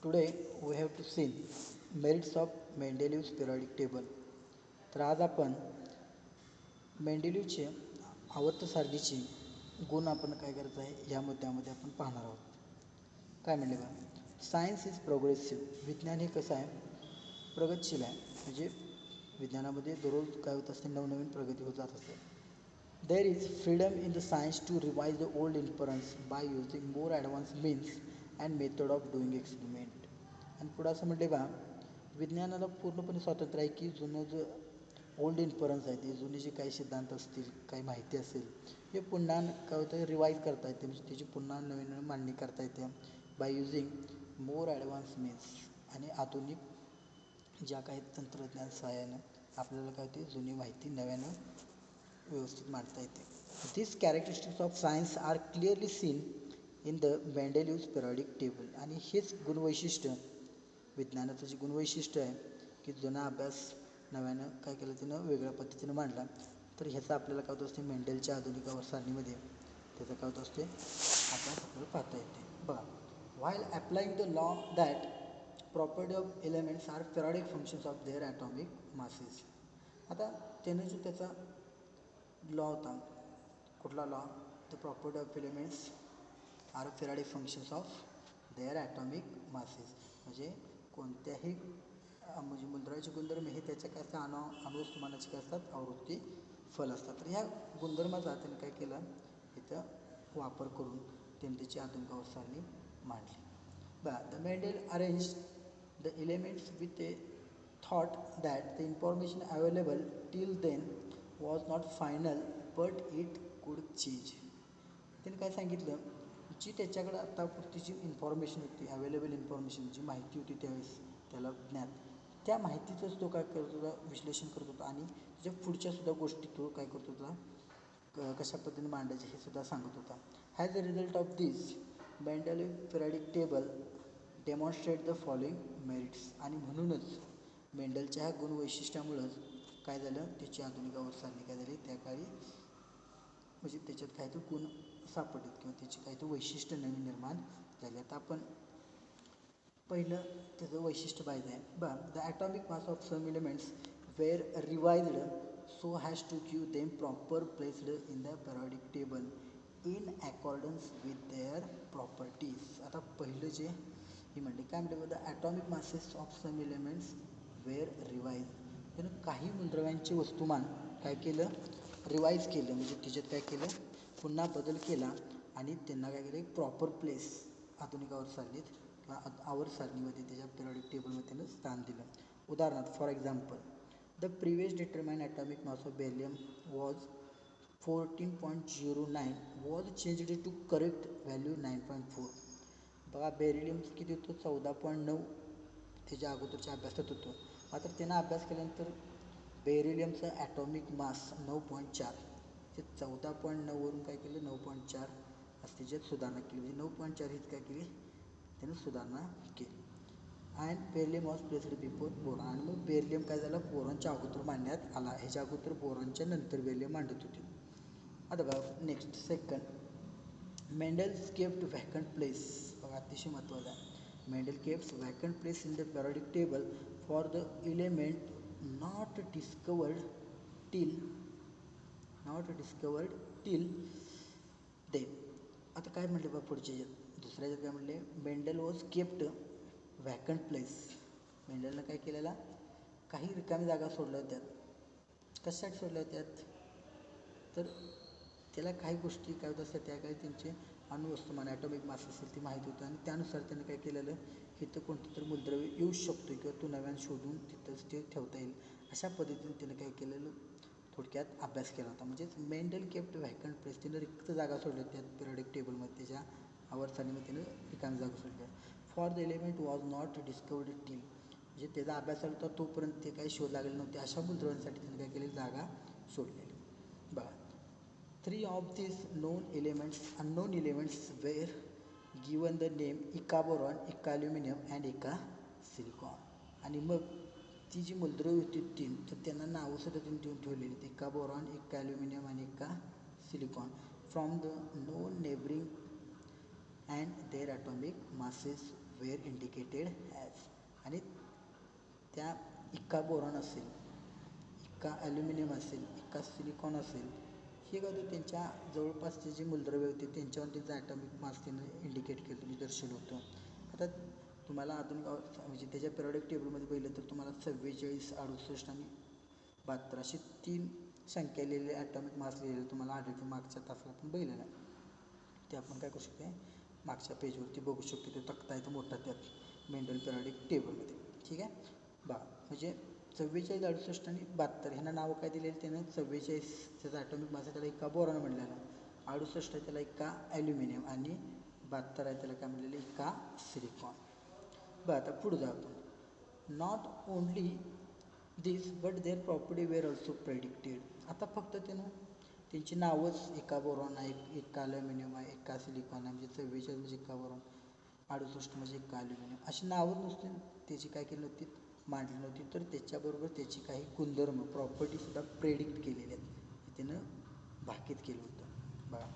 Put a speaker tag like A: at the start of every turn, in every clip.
A: Today we have to see merits of Mendeleev's periodic table. तर आज आपण मेंडेलिव्हचे आवर्त सारणीचे गुण आपण काय करायचं आहे या मुद्द्यामध्ये आपण पाहणार आहोत. काय म्हणले बा, सायन्स इज प्रोग्रेसिव्ह. विज्ञान हे कसं आहे, प्रगतशील आहे. म्हणजे विज्ञानामध्ये दररोज काय होत असते, नवनवीन प्रगती होत जात असते. There is freedom in the science to revise the old inference by using more advance means and method of doing experiment. आणि पुढं असं म्हटले बा, विज्ञानाला पूर्णपणे स्वातंत्र्य आहे की जुनं जो ओल्ड इन्फरन्स आहे, ते जुने जे काही सिद्धांत असतील, काही माहिती असेल, हे पुन्हा काय होतं रिवाईज करता येते. म्हणजे त्याची पुन्हा नवीन नवीन मांडणी करता येते bye using more advance means. आणि आधुनिक ज्या काही तंत्रज्ञान सहाय्यानं आपल्याला काय होते, जुनी माहिती नव्यानं व्यवस्थित मांडता येते. This characteristics of science are clearly seen in the Mendeleev's periodic table. आणि हेच गुणवैशिष्ट्य, विज्ञानाचं जे गुणवैशिष्ट्य आहे की जुना अभ्यास नव्यानं काय केलं, त्यानं वेगळ्या पद्धतीनं मांडला. तर ह्याचं आपल्याला काय होत असते, मेंडेलच्या आधुनिक सारणीमध्ये त्याचं काय होत असते अभ्यास आपल्याला पाहता येते. बघा, while applying the law that property of elements are periodic functions of their atomic masses. आता त्यानं जो त्याचा लॉ होता, कुठला law, the property of elements are periodic functions of their atomic masses. म्हणजे कोणत्याही म्हणजे मूलद्रव्याचे गुणधर्म हे त्याच्या काय असतात, अणुवस्तुमानाचे काय असतात, आवृत्ती फल असतात. तर ह्या गुणधर्माचा त्याने काय केलं, इथं वापर करून त्यांनी त्याची आधुनिक सारणी मांडली. बघा, the Mendel arrange the elements with a thought that the information available till then was not final but it could change. त्याने काय सांगितलं, जी त्याच्याकडं आत्तापुरतीची इन्फॉर्मेशन होती, अवेलेबल इन्फॉर्मेशन जी माहिती होती त्यावेळेस त्याला ज्ञात, त्या माहितीचंच तो काय करत होता, विश्लेषण करत होता. आणि त्याच्या पुढच्यासुद्धा गोष्टी तो काय करत होता, कशा पद्धतीने मांडायचे हे सुद्धा सांगत होता. As a result of this Mendeleev periodic table demonstrate the following merits. आणि म्हणूनच मेंडलच्या ह्या गुणवैशिष्ट्यामुळंच काय झालं, त्याची आधुनिक सारणी काय झाली त्या काळी, म्हणजे त्याच्यात काही तर गुण सापडलेत किंवा त्याची काही तर वैशिष्ट्य नवीन निर्माण झाली. आता आपण पहिलं त्याचं वैशिष्ट्य पाहिजे आहे. The atomic mass of some elements were revised so has to give them proper placed in the periodic table in accordance with their properties. आता पहिलं जे ही म्हणले काय म्हणते, the atomic masses of some elements were revise. त्यानं काही मूलद्रव्यांचे वस्तुमान काय केलं, रिवाईज केलं. म्हणजे त्याच्यात काय केलं, पुन्हा बदल केला आणि त्यांना काय केलं, प्रॉपर प्लेस आधुनिक सारणीत किंवा आवर्त सारणीमध्ये त्याच्या पिरियडिक टेबलमध्ये त्यानं स्थान दिलं. उदाहरणार्थ, for example, the previous determine atomic mass of beryllium was 14.09 was changed to correct value 9.4. बघा, बेरिलियमचं किती होतं, 14.9 त्याच्या अगोदरच्या अभ्यासात होतं. मात्र त्यानं अभ्यास केल्यानंतर बेरिलियमचं ॲटॉमिक मास 9.4, ते 14.9वरून काय केलं 9.4 असं त्याच्यात सुधारणा केली. म्हणजे 9.4 हीच काय केली, त्यानं सुधारणा केली. And beryllium was placed before boron. आणि मग बेरिलियम काय झालं, बोरॉनच्या अगोदर मांडण्यात आला. ह्याच्या अगोदर बोरॉनच्या नंतर बेरिलियम मांडत होते. आता बघा next second, Mendel kept vacant place. बघा, अतिशय महत्त्वाचं आहे. Mendel kept vacant place in the periodic table for the element not discovered till then. आता काय म्हटलं बघा पुढचे दुसऱ्या काय म्हणले, Mendel was kept vacant place. मेंडलनं काय केलेला, काही रिकामी जागा सोडल्या होत्या. कशासाठी सोडल्या होत्यात, तर त्याला काही गोष्टी काय होत असतात, त्या काही त्यांचे अणुवस्तुमान ॲटॉमिक मास असेल ती माहीत होतं. आणि त्यानुसार त्यानं काय केलेलं, इथं कोणतं तरी मूलद्रव्य येऊ शकतो किंवा तो नव्यानं शोधून तिथंच ते ठेवता येईल, अशा पद्धतीने त्यानं काय केलेलं, थोडक्यात अभ्यास केला होता. म्हणजेच मेंडल केप्ट व्हॅकंट प्लेस, त्यानं रिक्त जागा सोडल्या त्यात पिरियडिक टेबलमध्ये, त्याच्या आवर्तसारणीमध्ये त्यानं रिकामी जागा सोडल्या. For the element was not discovered till, म्हणजे त्याचा अभ्यास चालू होता तोपर्यंत ते काही शोध लागले नव्हते, अशा मूलद्रव्यांसाठी त्यानं काय केली, जागा सोडलेली. बघा, 3 of this unknown elements were given the name eka boron, eka aluminium and eka silicon. आणि मग ती जी मूलद्रव्य होती 3, तर त्यांना नावंसुद्धा त्यांनी देऊन ठेवलेली, इका बोरॉन, इका ॲल्युमिनियम आणि eka silicon from the known neighbouring and their atomic masses were indicated as. आणि त्या इक्का बोरॉन असेल, इक्का ॲल्युमिनियम असेल, इक्का सिलिकॉन असेल, हे काय होतं त्यांच्या जवळपासचे जे मूलद्रव्य होते त्यांच्यावर त्यांचं ॲटॉमिक मास त्यानं इंडिकेट केलं, तुम्ही दर्शवलं होतं. आता तुम्हाला आधुनिक म्हणजे त्याच्या पिरियडिक टेबलमध्ये पहिलं तर तुम्हाला 44, 68 आणि 72 अशी 3 संख्या लिहिलेले ॲटॉमिक मास लिहिलेलं तुम्हाला आढळते. मागच्या तासाला आपण बघितलेलं आहे. ते आपण काय करू शकतो, मागच्या पेजवरती बघू शकतो. ते तक्ता इथं मोठा त्यात मेंडल पिरियडिक टेबलमध्ये. ठीक आहे बा, म्हणजे 44, 68 आणि 72 ह्यांना नावं काय दिलेलं त्यानं. 44 त्याचा ॲटॉमिक मास आहे, त्याला इक्का बोरॉन म्हणलेला. 68 आहे त्याला इक्का ॲल्युमिनियम आणि 72 आहे त्याला काय म्हणलेलं, इक्का सिलिकॉन. बरं, आता पुढं जातो. Not only this but their property were also predicted. आता फक्त त्यानं त्यांची नावच, एका बोरॉन आहे, एका ॲल्युमिनियम आहे, एका सिलिकॉन आहे, म्हणजे 44 म्हणजे एका बोरॉन, 68 म्हणजे एका ॲल्युमिनियम, अशी नावं नुसती त्याची काय केली नव्हती, मांडली नव्हती. तर त्याच्याबरोबर त्याची काही गुणधर्म, प्रॉपर्टीसुद्धा प्रेडिक्ट केलेले आहेत, त्यानं भाकीत केलं होतं. बघा,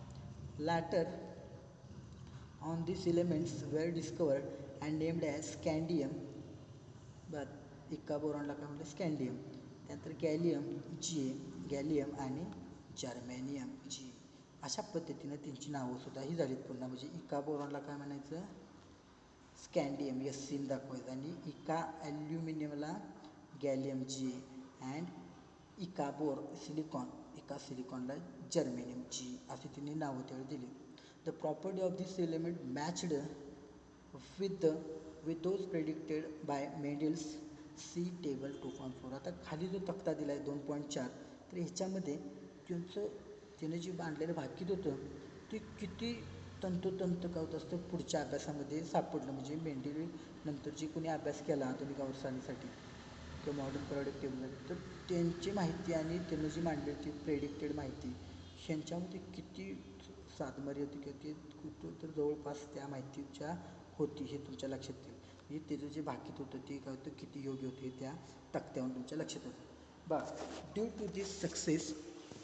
A: later on this elements were discovered and named as scandium. बरं, इक्का बोरॉनला काय म्हणलं, स्कँडियम. त्यानंतर गॅलियम जी, गॅलियम आणि जर्मेनियम जी, अशा पद्धतीनं त्यांची नावंसुद्धा ही झालीत पुन्हा. म्हणजे इक्का बोरॉनला काय म्हणायचं, स्कँडियम, एस सीन दाखवायचं. आणि इका ॲल्युमिनियमला गॅलियम जी अँड इका सिलिकॉन, इका सिलिकॉनला जर्मेनियम जी, अशी त्यांनी नावं त्यावेळी दिली. The property of this element matched with those predicted by Mendel's see table 2.4. आता खाली जो तक्ता दिला आहे 2.4, तर ह्याच्यामध्ये त्यानं जे बांधलेलं भाकीत होतं ते किती तंतोतंत काय होत असतं पुढच्या अभ्यासामध्ये सापडलं. म्हणजे मेंडेल नंतर जे कोणी अभ्यास केला आधुनिक अवस्थांसाठी किंवा मॉडर्न पिरियडिक टेबलमध्ये, तर त्यांची माहिती आणि त्यांनी जी मांडली ती प्रेडिक्टेड माहिती, ह्यांच्यामध्ये किती साधमारी होती किंवा ते कुठं तर जवळपास त्या माहितीच्या होती, हे तुमच्या लक्षात येईल. म्हणजे त्याचं जे भाकीत होतं ते काय होतं, किती योग्य होते हे त्या तक्त्यावरून तुमच्या लक्षात येतं. Due to this success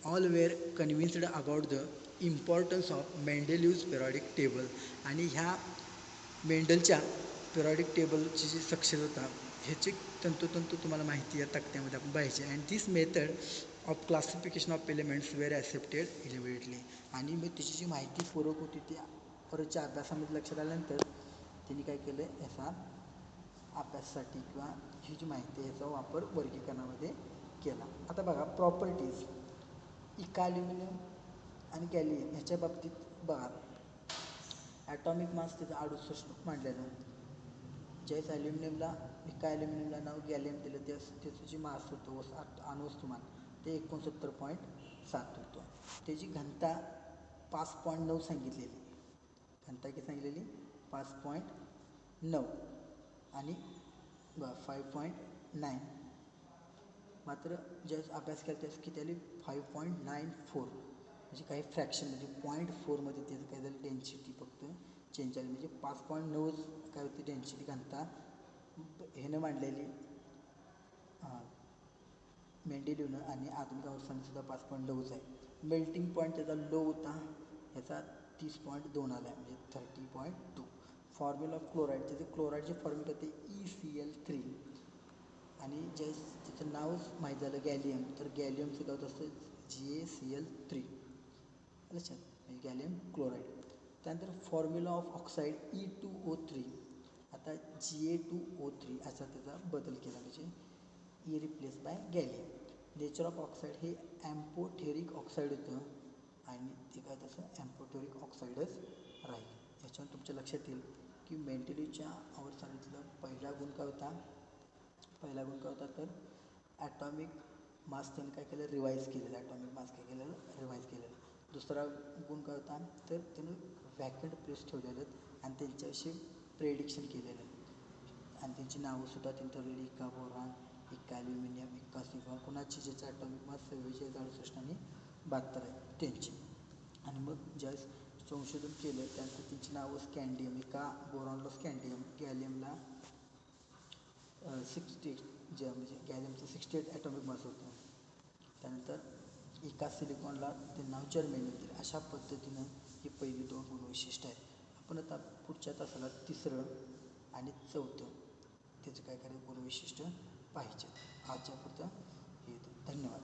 A: all were convinced about the importance of Mendeleev's periodic table. आणि ह्या मेंडलच्या पिरियडिक टेबलची जी सक्सेस होता ह्याची तंतोतंत तुम्हाला माहिती या तक्त्यामध्ये आपण पाहिजे. And this method of classification of elements were accepted immediately. आणि मग त्याची जी माहिती पूरक होती ती परतच्या अभ्यासामध्ये लक्षात आल्यानंतर त्यांनी काय केलं, याचा अभ्यासासाठी किंवा ही जी माहिती आहे याचा वापर वर्गीकरणामध्ये केला. आता बघा, प्रॉपर्टीज इका ॲल्युमिनियम आणि गॅलियम ह्याच्या बाबतीत बघा, ॲटॉमिक मास त्याचं 68 मांडलेलं. ज्यावेळेस ॲल्युमिनियमला, इका ॲल्युमिनियमला नाव गॅलियम दिलं, त्याचं जे मास होतं अणुवस्तुमान ते 69.7 होतं. त्याची घनता 5.9 सांगितलेली, घनता किती सांगितलेली, 5.9 आणि 5.9. मात्र ज्यावेळेस अभ्यास केला त्यावेळेस किती आली, 5.94. म्हणजे काही फ्रॅक्शन म्हणजे 0.4मध्ये त्याचं काय झालं, डेन्सिटी फक्त चेंज झाली. म्हणजे 5.9 काय होती डेन्सिटी, घनता ह्यानं मांडलेली मेंडेलिव्हनं. आणि आधुनिक अवस्थांनीसुद्धा 5.9च आहे. मेल्टिंग पॉईंट त्याचा लो होता, ह्याचा 30.2 आला आहे, म्हणजे 30.2. फॉर्म्युला ऑफ क्लोराईड, त्याचं क्लोराईडचे फॉर्म्युला होते ECl3. आणि जे त्याचं नावच माहीत झालं गॅलियम, तर गॅलियमचं काय होत असतं GaCl3 लक्षात, म्हणजे गॅलियम क्लोराईड. त्यानंतर फॉर्म्युला ऑफ ऑक्साईड E2O3. आता Ga2O3 असा त्याचा बदल केला, म्हणजे replace by gallium. Nature of oxide हे ॲम्पोथेरिक ऑक्साईड होतं आणि ते काय तसं ॲम्पोथेरिक ऑक्साईडच राहील. याच्यावर तुमच्या लक्षात येईल की मेंडेलिव्हच्या अवस्थानातला पहिला गुण काय होता, तर ॲटॉमिक मास त्यानं काय केलं, रिवाईज केलेलं. ॲटॉमिक मास काय केलेलं, रिवाईज केलेलं. दुसरा गुण काय होता, तर त्यानं व्हॅकंट प्लेस ठेवलेलं आणि त्यांच्याविषयी प्रेडिक्शन केलेलं. आणि त्यांची नावंसुद्धा त्यांनी ठरलेली, इका बोरॉन, इका ॲल्युमिनियम, इका सिलिकॉन. कुणाची ज्याचा ॲटॉमिक मास 44, 68 आणि 72 आहे त्यांची. आणि मग ज्यावेळेस संशोधन केलं त्यानंतर त्यांची नावं स्कँडियम, इका बोरॉनला स्कँडियम, गॅलियमला 60 म्हणजे गॅलियमचं 68 ॲटॉमिक मास होतं. त्यानंतर इका सिलिकॉनला ते नाव जर्मेनियम दिलं. अशा पद्धतीनं ही पहिली 2 गुणवैशिष्ट्य आहेत. आपण आता पुढच्या तासाला तिसरं आणि चौथं त्याचं काय करायचं गुणवैशिष्ट्य पाहिजे. आजच्या पुरतं हे धन्यवाद.